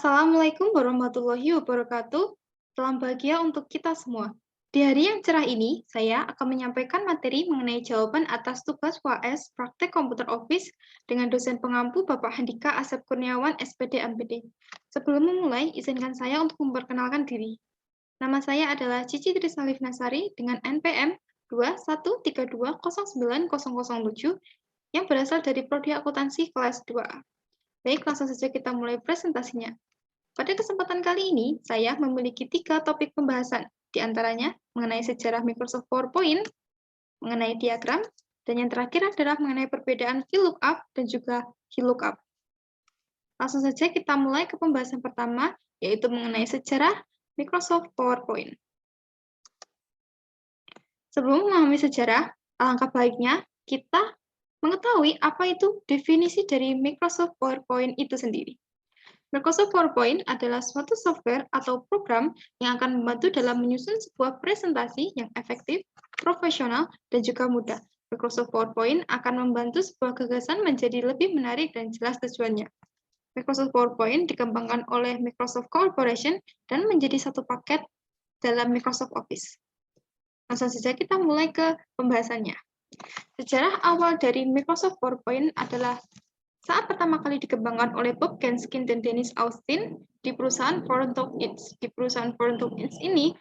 Assalamualaikum warahmatullahi wabarakatuh. Salam bahagia untuk kita semua. Di hari yang cerah ini, saya akan menyampaikan materi mengenai jawaban atas tugas UAS Praktek Komputer Office dengan dosen pengampu Bapak Handika Asep Kurniawan, SPD MPD. Sebelum memulai, izinkan saya untuk memperkenalkan diri. Nama saya adalah Cici Trisalif Nasari dengan NPM 213209007 yang berasal dari Prodi Akuntansi kelas 2A. Baik, langsung saja kita mulai presentasinya. Pada kesempatan kali ini, saya memiliki 3 topik pembahasan, di antaranya mengenai sejarah Microsoft PowerPoint, mengenai diagram, dan yang terakhir adalah mengenai perbedaan VLOOKUP dan juga HLOOKUP. Langsung saja kita mulai ke pembahasan pertama, yaitu mengenai sejarah Microsoft PowerPoint. Sebelum memahami sejarah, alangkah baiknya kita mengetahui apa itu definisi dari Microsoft PowerPoint itu sendiri. Microsoft PowerPoint adalah suatu software atau program yang akan membantu dalam menyusun sebuah presentasi yang efektif, profesional, dan juga mudah. Microsoft PowerPoint akan membantu sebuah gagasan menjadi lebih menarik dan jelas tujuannya. Microsoft PowerPoint dikembangkan oleh Microsoft Corporation dan menjadi satu paket dalam Microsoft Office. Langsung saja kita mulai ke pembahasannya. Sejarah awal dari Microsoft PowerPoint adalah saat pertama kali dikembangkan oleh Bob Genskin dan Dennis Austin di perusahaan Forentalk Inc. Di perusahaan Forentalk Inc. ini,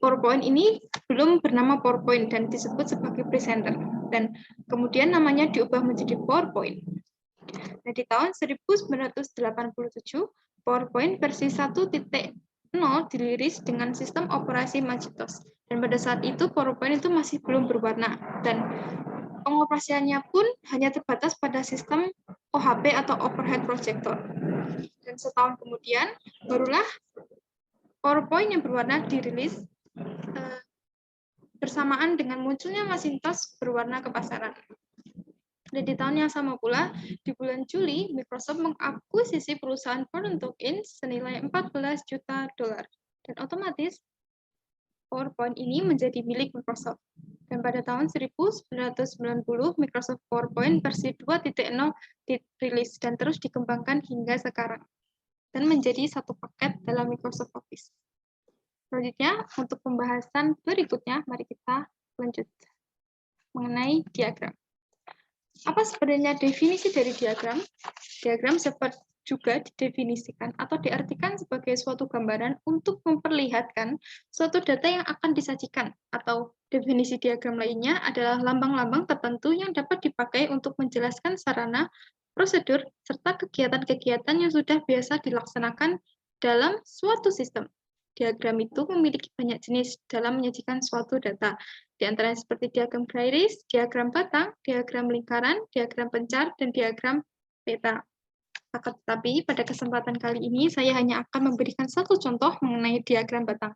PowerPoint ini belum bernama PowerPoint dan disebut sebagai presenter. Dan kemudian namanya diubah menjadi PowerPoint. Nah, di tahun 1987, PowerPoint versi 1.0 dirilis dengan sistem operasi Macintosh. Dan pada saat itu PowerPoint itu masih belum berwarna dan pengoperasiannya pun hanya terbatas pada sistem OHP atau Overhead Projector. Dan setahun kemudian barulah PowerPoint yang berwarna dirilis bersamaan dengan munculnya Macintosh berwarna ke pasaran. Dan di tahun yang sama pula, di bulan Juli, Microsoft mengakuisisi perusahaan Forentalk Inc. senilai $14 juta. Dan otomatis PowerPoint ini menjadi milik Microsoft. Dan pada tahun 1990, Microsoft PowerPoint versi 2.0 dirilis dan terus dikembangkan hingga sekarang. Dan menjadi satu paket dalam Microsoft Office. Selanjutnya, untuk pembahasan berikutnya, mari kita lanjut mengenai diagram. Apa sebenarnya definisi dari diagram? Diagram seperti juga didefinisikan atau diartikan sebagai suatu gambaran untuk memperlihatkan suatu data yang akan disajikan, atau definisi diagram lainnya adalah lambang-lambang tertentu yang dapat dipakai untuk menjelaskan sarana, prosedur, serta kegiatan-kegiatan yang sudah biasa dilaksanakan dalam suatu sistem. Diagram itu memiliki banyak jenis dalam menyajikan suatu data, di antaranya seperti diagram garis, diagram batang, diagram lingkaran, diagram pencar, dan diagram peta. Tetapi pada kesempatan kali ini saya hanya akan memberikan satu contoh mengenai diagram batang.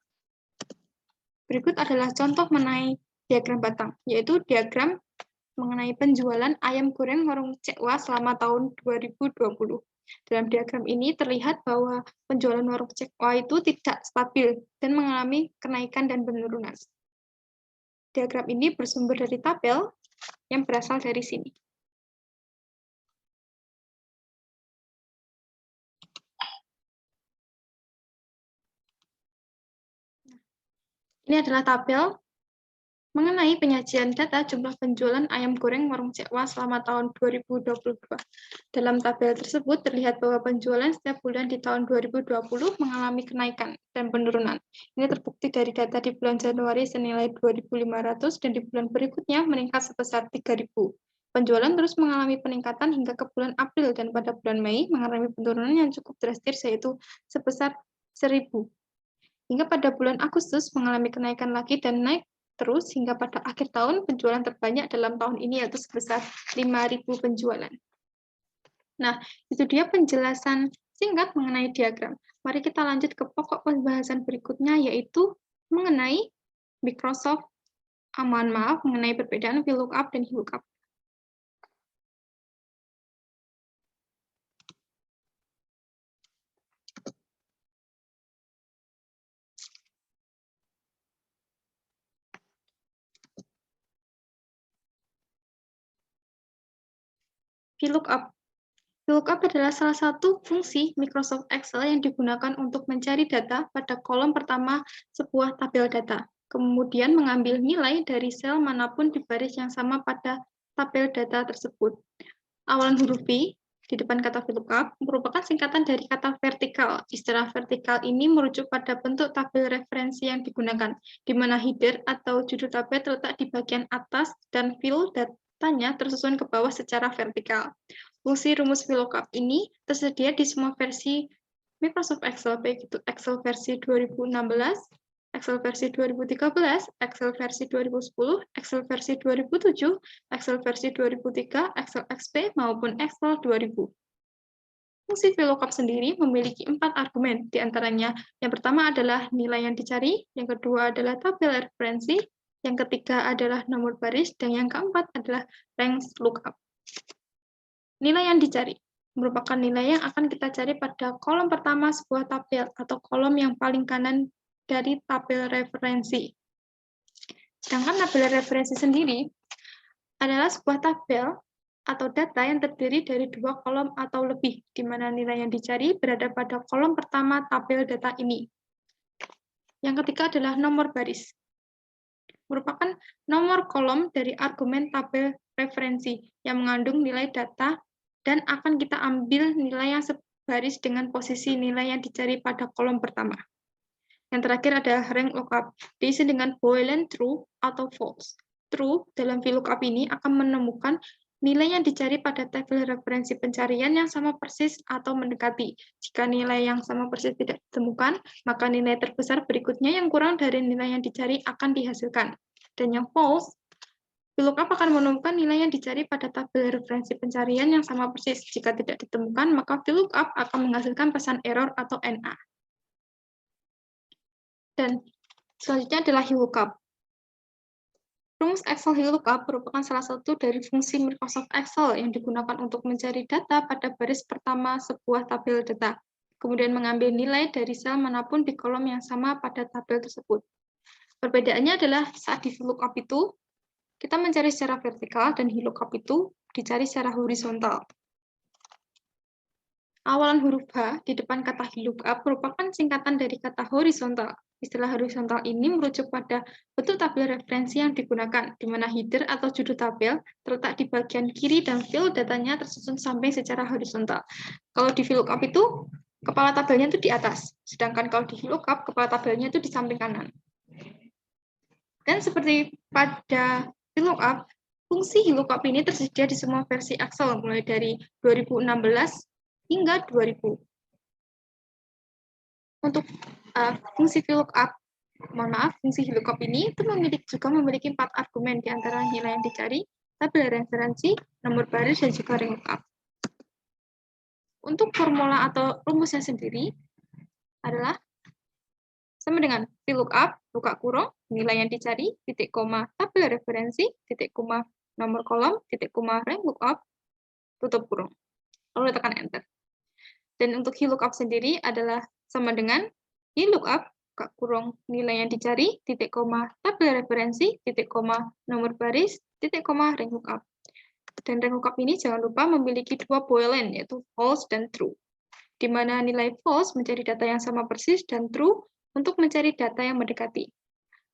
Berikut adalah contoh mengenai diagram batang, yaitu diagram mengenai penjualan ayam goreng warung Cekwa selama tahun 2020. Dalam diagram ini terlihat bahwa penjualan warung Cekwa itu tidak stabil dan mengalami kenaikan dan penurunan. Diagram ini bersumber dari tabel yang berasal dari sini. Ini adalah tabel mengenai penyajian data jumlah penjualan ayam goreng warung Cekwa selama tahun 2022. Dalam tabel tersebut terlihat bahwa penjualan setiap bulan di tahun 2020 mengalami kenaikan dan penurunan. Ini terbukti dari data di bulan Januari senilai 2.500 dan di bulan berikutnya meningkat sebesar 3.000. Penjualan terus mengalami peningkatan hingga ke bulan April dan pada bulan Mei mengalami penurunan yang cukup drastis yaitu sebesar 1.000. Hingga pada bulan Agustus mengalami kenaikan lagi dan naik terus hingga pada akhir tahun penjualan terbanyak dalam tahun ini yaitu sebesar 5.000 penjualan. Nah, itu dia penjelasan singkat mengenai diagram. Mari kita lanjut ke pokok pembahasan berikutnya yaitu mengenai Microsoft, mengenai perbedaan VLOOKUP dan HLOOKUP. VLOOKUP. VLOOKUP adalah salah satu fungsi Microsoft Excel yang digunakan untuk mencari data pada kolom pertama sebuah tabel data, kemudian mengambil nilai dari sel manapun di baris yang sama pada tabel data tersebut. Awalan huruf V di depan kata VLOOKUP merupakan singkatan dari kata vertikal. Istilah vertikal ini merujuk pada bentuk tabel referensi yang digunakan, di mana header atau judul tabel terletak di bagian atas dan field datanya tersusun ke bawah secara vertikal. Fungsi rumus VLOOKUP ini tersedia di semua versi Microsoft Excel, baik itu Excel versi 2016, Excel versi 2013, Excel versi 2010, Excel versi 2007, Excel versi 2003, Excel XP, maupun Excel 2000. Fungsi VLOOKUP sendiri memiliki 4 argumen, di antaranya yang pertama adalah nilai yang dicari, yang kedua adalah tabel referensi, yang ketiga adalah nomor baris, dan yang keempat adalah range lookup. Nilai yang dicari merupakan nilai yang akan kita cari pada kolom pertama sebuah tabel atau kolom yang paling kanan dari tabel referensi. Sedangkan tabel referensi sendiri adalah sebuah tabel atau data yang terdiri dari 2 kolom atau lebih, di mana nilai yang dicari berada pada kolom pertama tabel data ini. Yang ketiga adalah nomor baris, merupakan nomor kolom dari argumen tabel referensi yang mengandung nilai data dan akan kita ambil nilai yang sebaris dengan posisi nilai yang dicari pada kolom pertama. Yang terakhir adalah range lookup, diisi dengan boolean true atau false. True dalam VLOOKUP ini akan menemukan nilai yang dicari pada tabel referensi pencarian yang sama persis atau mendekati. Jika nilai yang sama persis tidak ditemukan, maka nilai terbesar berikutnya yang kurang dari nilai yang dicari akan dihasilkan. Dan yang false, VLOOKUP akan menemukan nilai yang dicari pada tabel referensi pencarian yang sama persis. Jika tidak ditemukan, maka VLOOKUP akan menghasilkan pesan error atau NA. Dan selanjutnya adalah VLOOKUP. Rumus Excel VLOOKUP merupakan salah satu dari fungsi Microsoft Excel yang digunakan untuk mencari data pada baris pertama sebuah tabel data, kemudian mengambil nilai dari sel manapun di kolom yang sama pada tabel tersebut. Perbedaannya adalah saat di VLOOKUP itu, kita mencari secara vertikal dan VLOOKUP itu dicari secara horizontal. Awalan huruf H di depan kata VLOOKUP merupakan singkatan dari kata horizontal. Istilah horizontal ini merujuk pada bentuk tabel referensi yang digunakan, di mana header atau judul tabel terletak di bagian kiri dan field datanya tersusun samping secara horizontal. Kalau di VLOOKUP itu, kepala tabelnya itu di atas, sedangkan kalau di VLOOKUP, kepala tabelnya itu di samping kanan. Dan seperti pada VLOOKUP, fungsi VLOOKUP ini tersedia di semua versi Excel, mulai dari 2016 hingga 2000. Untuk fungsi VLOOKUP, fungsi VLOOKUP ini itu juga memiliki 4 argumen, di antara nilai yang dicari, tabel referensi, nomor baris, dan juga range lookup. Untuk formula atau rumusnya sendiri adalah sama dengan VLOOKUP, buka kurung, nilai yang dicari, titik koma, tabel referensi, titik koma, nomor kolom, titik koma, range lookup, tutup kurung. Lalu tekan Enter. Dan untuk VLOOKUP sendiri adalah sama dengan VLOOKUP, buka kurung, nilai yang dicari, titik koma, tabel referensi, titik koma, nomor baris, titik koma, range lookup. Dan range lookup ini jangan lupa memiliki 2 boolean, yaitu false dan true, di mana nilai false mencari data yang sama persis dan true untuk mencari data yang mendekati.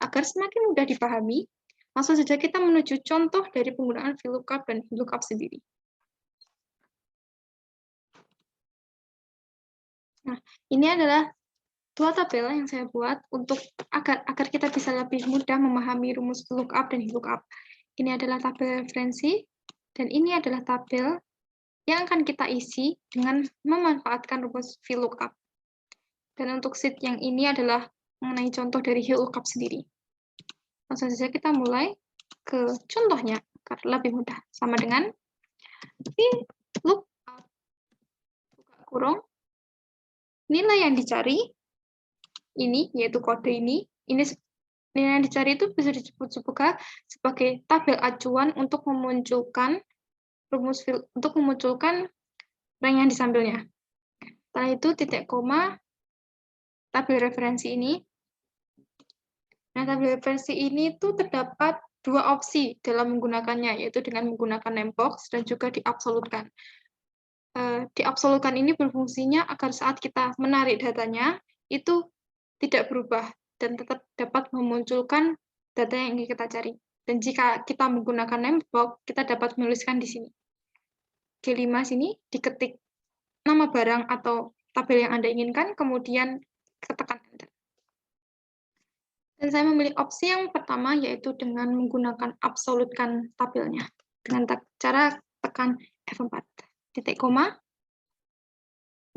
Agar semakin mudah dipahami, langsung saja kita menuju contoh dari penggunaan VLOOKUP dan VLOOKUP sendiri. Nah, ini adalah 2 tabel yang saya buat untuk agar kita bisa lebih mudah memahami rumus VLOOKUP dan VLOOKUP. Ini adalah tabel referensi, dan ini adalah tabel yang akan kita isi dengan memanfaatkan rumus VLOOKUP. Dan untuk sheet yang ini adalah mengenai contoh dari VLOOKUP sendiri. Langsung saja kita mulai ke contohnya, agar lebih mudah. Sama dengan VLOOKUP, buka kurung, nilai yang dicari, ini, yaitu kode ini nilai yang dicari itu bisa disebut juga sebagai tabel acuan untuk memunculkan rank yang disambilnya. Setelah itu titik koma, tabel referensi ini. Nah, tabel referensi ini tuh terdapat 2 opsi dalam menggunakannya, yaitu dengan menggunakan name box dan juga diabsolutkan. diabsolutkan ini berfungsinya agar saat kita menarik datanya, itu tidak berubah dan tetap dapat memunculkan data yang ingin kita cari. Dan jika kita menggunakan namebox, kita dapat menuliskan di sini. G5 sini diketik nama barang atau tabel yang Anda inginkan, kemudian tekan Enter. Dan saya memilih opsi yang pertama, yaitu dengan menggunakan absolutkan tabelnya. Dengan cara tekan F4. Titik koma,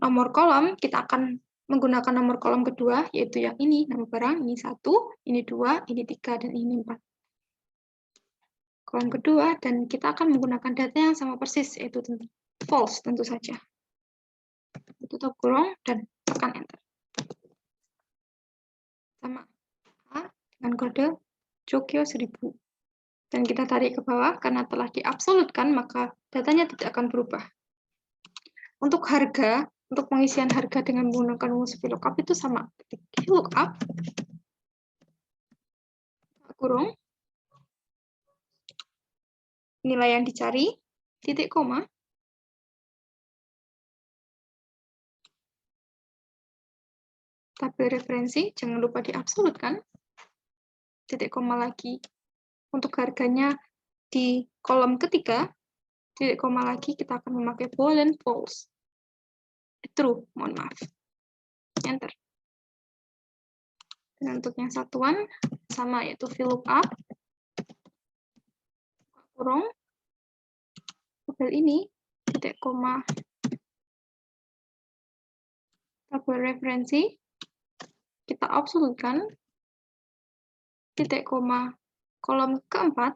nomor kolom, kita akan menggunakan nomor kolom kedua, yaitu yang ini, nama barang, ini 1, ini 2, ini 3, dan ini 4. Kolom kedua, dan kita akan menggunakan data yang sama persis, yaitu false tentu saja. Tutup kurung, dan tekan Enter. Sama A dengan kode Jogyo 1000. Dan kita tarik ke bawah, karena telah diabsolutkan, maka datanya tidak akan berubah. Untuk harga, untuk pengisian harga dengan menggunakan rumus VLOOKUP itu sama. Ketik VLOOKUP, kurung, nilai yang dicari, titik koma, tabel referensi, jangan lupa diabsolutkan, titik koma lagi. Untuk harganya di kolom ketiga, titik koma lagi, kita akan memakai boolean false. True, mohon maaf. Enter. Dan untuk yang satuan, sama, yaitu VLOOKUP, kurung, tabel ini, titik koma, tabel referensi, kita absolutkan, titik koma, kolom keempat,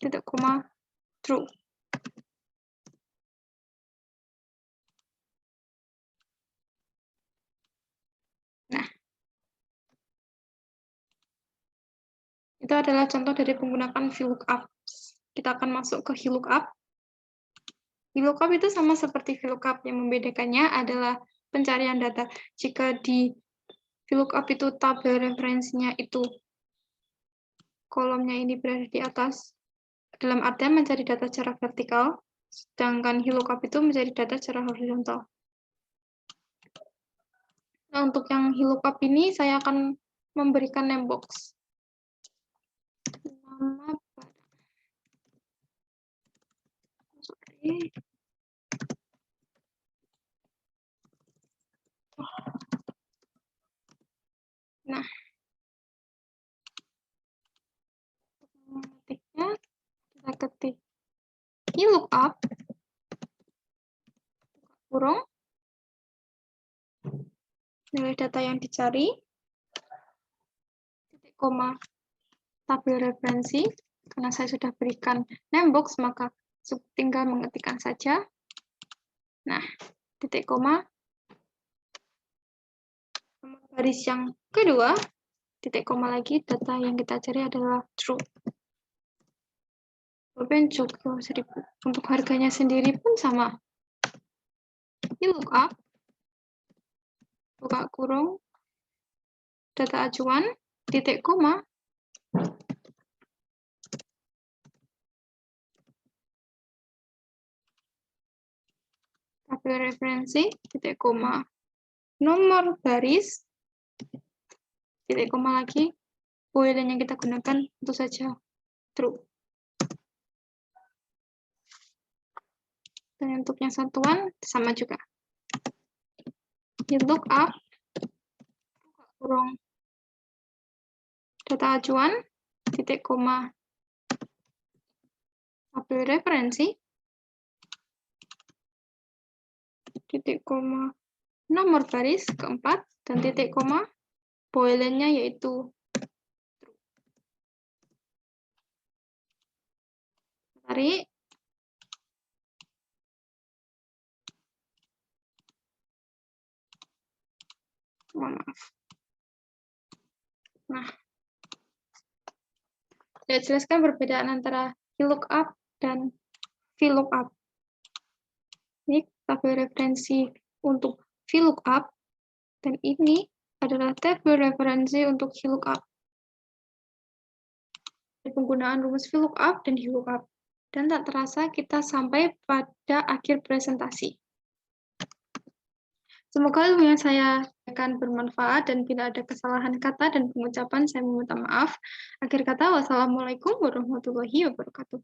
titik koma, true. Nah, itu adalah contoh dari penggunaan VLOOKUP. Kita akan masuk ke VLOOKUP. VLOOKUP itu sama seperti VLOOKUP, yang membedakannya adalah pencarian data. Jika di VLOOKUP itu tabel referensinya itu kolomnya ini berada di atas, dalam artian mencari data secara vertikal, sedangkan VLOOKUP itu mencari data secara horizontal. Nah, untuk yang VLOOKUP ini saya akan memberikan namebox. Nama Nah, ketiknya kita ketik VLOOKUP, kurung, nilai data yang dicari, titik koma, tabel referensi. Karena saya sudah berikan namebox, maka tinggal mengetikkan saja. Nah, titik koma, nomor baris yang kedua, titik koma lagi, data yang kita cari adalah true. Pulpen Jogyo 1000. Untuk harganya sendiri pun sama. VLOOKUP, buka kurung, data acuan, titik koma, tabel referensi, titik koma, nomor baris, titik koma lagi, boolean yang kita gunakan tentu saja true. Dan untuk yang satuan sama juga. VLOOKUP, kurung, data acuan, titik koma, tabel referensi, titik koma, nomor baris keempat, dan titik koma, boolean-nya yaitu true. Tarik. Maaf. Nah, saya jelaskan perbedaan antara VLOOKUP dan VLOOKUP. Ini tabel referensi untuk VLOOKUP, dan ini adalah tabel referensi untuk VLOOKUP. Penggunaan rumus VLOOKUP dan VLOOKUP. Dan tak terasa kita sampai pada akhir presentasi. Semoga ilmu yang saya sampaikan bermanfaat dan bila ada kesalahan kata dan pengucapan saya meminta maaf. Akhir kata, wassalamualaikum warahmatullahi wabarakatuh.